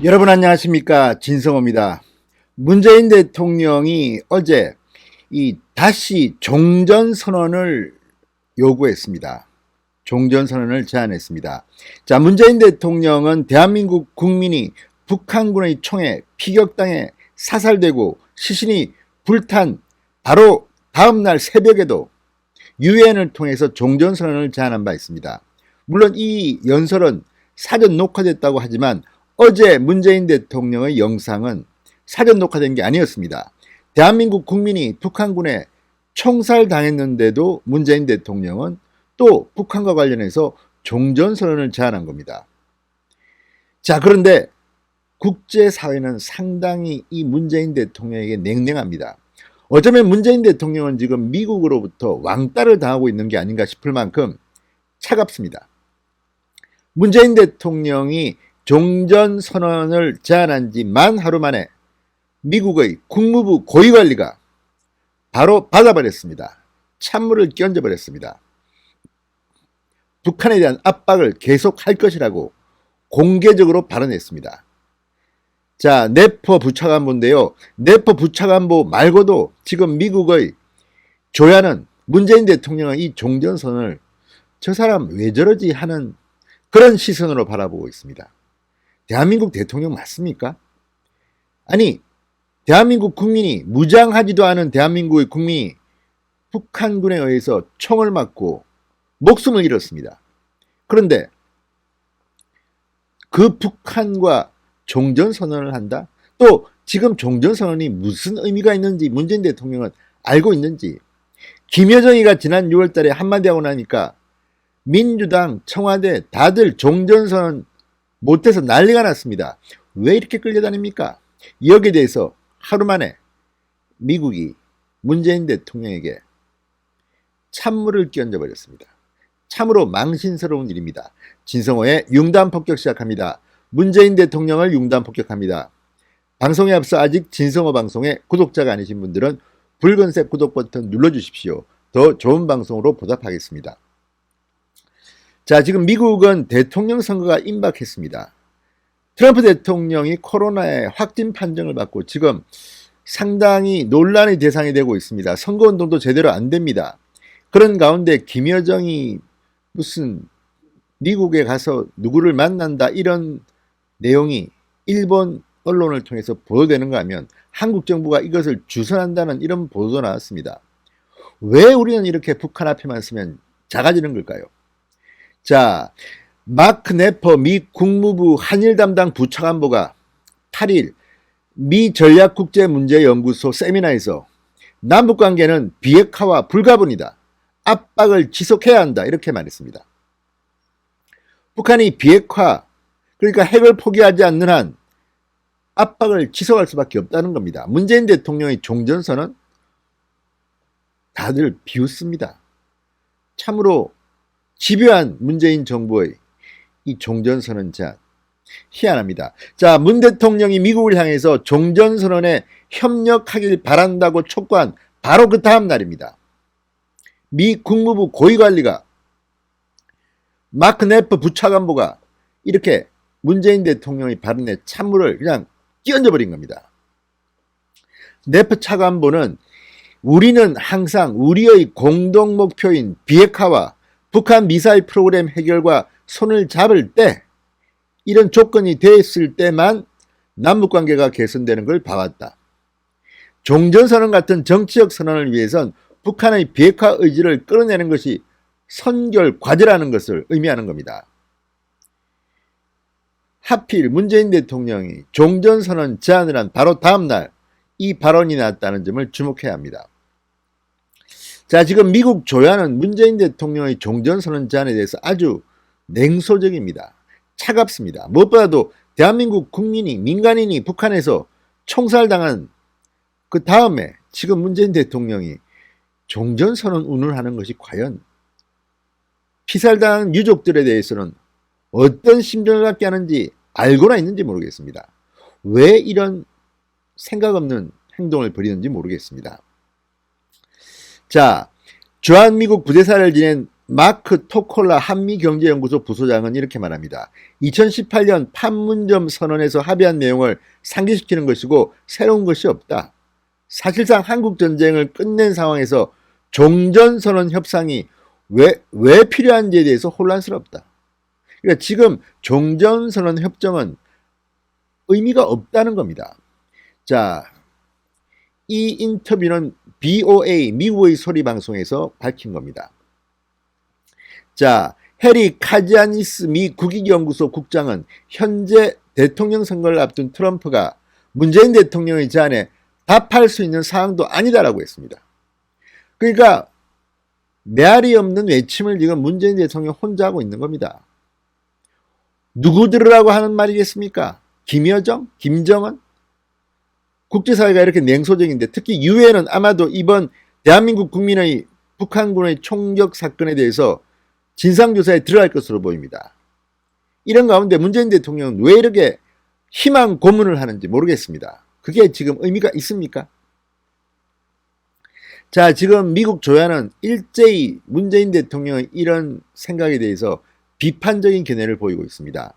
여러분 안녕하십니까, 진성호입니다. 문재인 대통령이 어제 다시 종전선언을 요구했습니다. 종전선언을 제안했습니다. 자, 문재인 대통령은 대한민국 국민이 북한군의 총에 피격당해 사살되고 시신이 불탄 바로 다음날 새벽에도 유엔을 통해서 종전선언을 제안한 바 있습니다. 물론 이 연설은 사전 녹화됐다고 하지만 어제 문재인 대통령의 영상은 사전 녹화된 게 아니었습니다. 대한민국 국민이 북한군에 총살당했는데도 문재인 대통령은 또 북한과 관련해서 종전선언을 제안한 겁니다. 자, 그런데 국제사회는 상당히 이 문재인 대통령에게 냉랭합니다. 어쩌면 문재인 대통령은 지금 미국으로부터 왕따를 당하고 있는 게 아닌가 싶을 만큼 차갑습니다. 문재인 대통령이 종전선언을 제안한 지 만 하루 만에 미국의 국무부 고위관리가 바로 받아버렸습니다. 찬물을 끼얹어버렸습니다. 북한에 대한 압박을 계속할 것이라고 공개적으로 발언했습니다. 자, 네퍼 부차관보인데요. 네퍼 부차관보 말고도 지금 미국의 조야는 문재인 대통령의 이 종전선언을 저 사람 왜 저러지 하는 그런 시선으로 바라보고 있습니다. 대한민국 대통령 맞습니까? 아니, 대한민국 국민이, 무장하지도 않은 대한민국의 국민이 북한군에 의해서 총을 맞고 목숨을 잃었습니다. 그런데 그 북한과 종전선언을 한다? 또 지금 종전선언이 무슨 의미가 있는지 문재인 대통령은 알고 있는지, 김여정이가 지난 6월 달에 한마디 하고 나니까 민주당, 청와대 다들 종전선언 못해서 난리가 났습니다. 왜 이렇게 끌려다닙니까? 여기에 대해서 하루 만에 미국이 문재인 대통령에게 찬물을 끼얹어 버렸습니다. 참으로 망신스러운 일입니다. 진성호의 융단 폭격 시작합니다. 문재인 대통령을 융단 폭격합니다. 방송에 앞서 아직 진성호 방송에 구독자가 아니신 분들은 붉은색 구독 버튼 눌러주십시오. 더 좋은 방송으로 보답하겠습니다. 자, 지금 미국은 대통령 선거가 임박했습니다. 트럼프 대통령이 코로나의 확진 판정을 받고 지금 상당히 논란의 대상이 되고 있습니다. 선거운동도 제대로 안 됩니다. 그런 가운데 김여정이 무슨 미국에 가서 누구를 만난다 이런 내용이 일본 언론을 통해서 보도되는가 하면 한국 정부가 이것을 주선한다는 이런 보도도 나왔습니다. 왜 우리는 이렇게 북한 앞에만 서면 작아지는 걸까요? 자, 마크 네퍼 미 국무부 한일 담당 부차관보가 8일 미 전략국제문제연구소 세미나에서 남북관계는 비핵화와 불가분이다. 압박을 지속해야 한다. 이렇게 말했습니다. 북한이 비핵화, 그러니까 핵을 포기하지 않는 한 압박을 지속할 수밖에 없다는 겁니다. 문재인 대통령의 종전선언 다들 비웃습니다. 참으로 집요한 문재인 정부의 이 종전선언 제안 희한합니다. 자, 문 대통령이 미국을 향해서 종전선언에 협력하길 바란다고 촉구한 바로 그 다음 날입니다. 미 국무부 고위관리가 마크 네퍼 부차관보가 이렇게 문재인 대통령의 발언에 찬물을 그냥 끼얹어 버린 겁니다. 네퍼 차관보는 우리는 항상 우리의 공동 목표인 비핵화와 북한 미사일 프로그램 해결과 손을 잡을 때, 이런 조건이 됐을 때만 남북관계가 개선되는 걸 봐왔다. 종전선언 같은 정치적 선언을 위해선 북한의 비핵화 의지를 끌어내는 것이 선결 과제라는 것을 의미하는 겁니다. 하필 문재인 대통령이 종전선언 제안을 한 바로 다음날 이 발언이 나왔다는 점을 주목해야 합니다. 자, 지금 미국 조야는 문재인 대통령의 종전선언 제안에 대해서 아주 냉소적입니다. 차갑습니다. 무엇보다도 대한민국 국민이, 민간인이 북한에서 총살당한 그 다음에 지금 문재인 대통령이 종전선언 운운하는 것이 과연 피살당한 유족들에 대해서는 어떤 심정을 갖게 하는지 알고나 있는지 모르겠습니다. 왜 이런 생각 없는 행동을 벌이는지 모르겠습니다. 자, 주한미국 부대사를 지낸 마크 토콜라 한미경제연구소 부소장은 이렇게 말합니다. 2018년 판문점 선언에서 합의한 내용을 상기시키는 것이고 새로운 것이 없다. 사실상 한국전쟁을 끝낸 상황에서 종전선언 협상이 왜 필요한지에 대해서 혼란스럽다. 그러니까 지금 종전선언 협정은 의미가 없다는 겁니다. 자, 이 인터뷰는 BOA 미국의 소리방송에서 밝힌 겁니다. 자, 해리 카지아니스 미 국익연구소 국장은 현재 대통령 선거를 앞둔 트럼프가 문재인 대통령의 제안에 답할 수 있는 상황도 아니다라고 했습니다. 그러니까 메아리 없는 외침을 지금 문재인 대통령 혼자 하고 있는 겁니다. 누구 들으라고 하는 말이겠습니까? 김여정? 김정은? 국제사회가 이렇게 냉소적인데 특히 유엔은 아마도 이번 대한민국 국민의 북한군의 총격 사건에 대해서 진상조사에 들어갈 것으로 보입니다. 이런 가운데 문재인 대통령은 왜 이렇게 희망 고문을 하는지 모르겠습니다. 그게 지금 의미가 있습니까? 자, 지금 미국 조야는 일제히 문재인 대통령의 이런 생각에 대해서 비판적인 견해를 보이고 있습니다.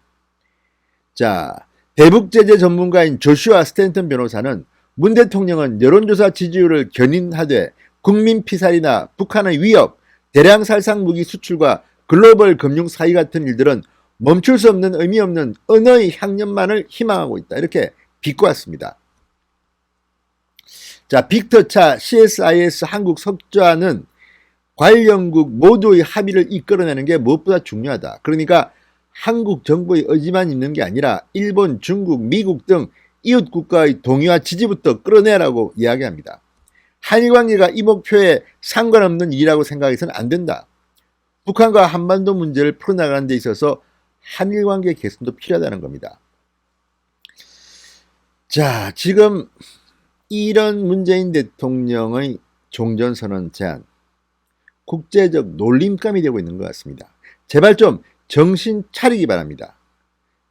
자, 대북제재 전문가인 조슈아 스탠턴 변호사는 문 대통령은 여론조사 지지율을 견인하되 국민 피살이나 북한의 위협, 대량 살상 무기 수출과 글로벌 금융 사기 같은 일들은 멈출 수 없는 의미 없는 언어의 향연만을 희망하고 있다. 이렇게 비꼬았습니다. 자, 빅터 차 CSIS 한국 석좌는 과일 영국 모두의 합의를 이끌어내는 게 무엇보다 중요하다. 그러니까 한국 정부의 의지만 있는 게 아니라 일본, 중국, 미국 등 이웃 국가의 동의와 지지부터 끌어내라고 이야기합니다. 한일 관계가 이 목표에 상관없는 일이라고 생각해서는 안 된다. 북한과 한반도 문제를 풀어나가는 데 있어서 한일 관계 개선도 필요하다는 겁니다. 자, 지금 이런 문재인 대통령의 종전선언 제안, 국제적 놀림감이 되고 있는 것 같습니다. 제발 좀 정신 차리기 바랍니다.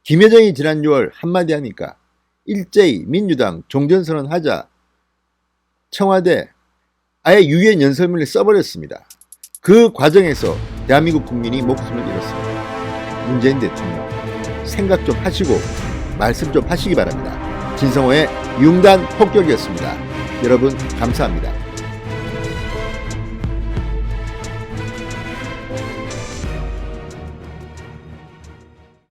김여정이 지난 6월 한마디 하니까 일제히 민주당 종전선언 하자 청와대 아예 유엔 연설문을 써버렸습니다. 그 과정에서 대한민국 국민이 목숨을 잃었습니다. 문재인 대통령 생각 좀 하시고 말씀 좀 하시기 바랍니다. 진성호의 융단 폭격이었습니다. 여러분 감사합니다.